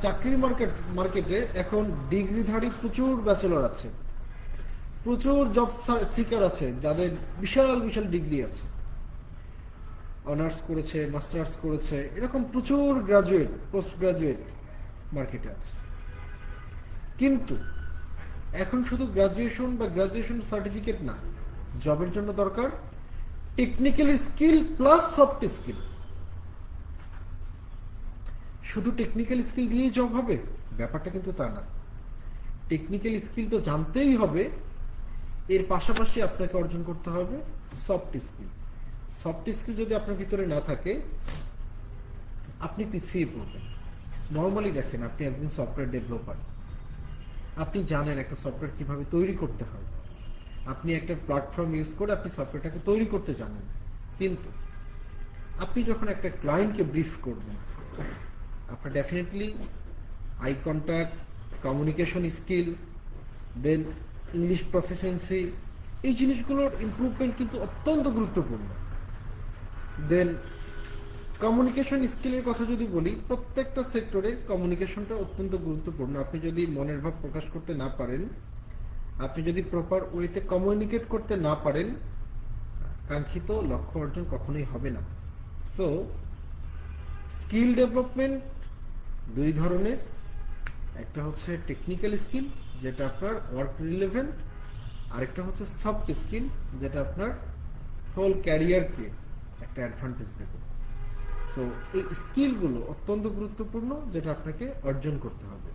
চাকরির মার্কেটে এখন ডিগ্রিধারী প্রচুর ব্যাচেলর আছে, প্রচুর জব সিকার আছে যাদের বিশাল বিশাল ডিগ্রি আছে, অনার্স করেছে, মাস্টার্স করেছে, এরকম প্রচুর গ্রাজুয়েট, পোস্ট গ্রাজুয়েট মার্কেটে আছে। কিন্তু এখন শুধু গ্রাজুয়েশন বা গ্রাজুয়েশন সার্টিফিকেট না, জবের জন্য দরকার technical skill plus soft skill. শুধু টেকনিক্যাল স্কিল দিয়েই জব হবে ব্যাপারটা কিন্তু তা না। টেকনিক্যাল স্কিল তো জানতেই হবে, এর পাশাপাশি আপনাকে অর্জন করতে হবে সফট স্কিল। সফট স্কিল যদি আপনার ভিতরে না থাকে আপনি পিছিয়ে পড়বেন। নর্মালি দেখেন, আপনি একজন সফটওয়্যার ডেভেলপার, আপনি জানেন একটা সফটওয়্যার কিভাবে তৈরি করতে হয়, আপনি একটা প্ল্যাটফর্ম ইউজ করে আপনি সফটওয়্যারটাকে তৈরি করতে জানেন। কিন্তু আপনি যখন একটা ক্লায়েন্টকে ব্রিফ করবেন, আপনার definitely eye contact, communication skill, then English proficiency, এই জিনিসগুলোর ইমপ্রুভমেন্ট কিন্তু অত্যন্ত গুরুত্বপূর্ণ। দেন কমিউনিকেশন স্কিলের কথা যদি বলি, প্রত্যেকটা সেক্টরে কমিউনিকেশনটা অত্যন্ত গুরুত্বপূর্ণ। আপনি যদি মনের ভাব প্রকাশ করতে না পারেন, আপনি যদি প্রপার ওয়েতে কমিউনিকেট করতে না পারেন, কাঙ্ক্ষিত লক্ষ্য অর্জন কখনোই হবে না। সো স্কিল ডেভেলপমেন্ট দুই ধরনের, একটা হচ্ছে টেকনিক্যাল স্কিল যেটা আপনার ওয়ার্ক রিলেভেন্ট, আরেকটা হচ্ছে সফট স্কিল যেটা আপনার হোল ক্যারিয়ারকে একটা অ্যাডভান্টেজ দেবে। সো এই স্কিলগুলো অত্যন্ত গুরুত্বপূর্ণ যেটা আপনাকে অর্জন করতে হবে।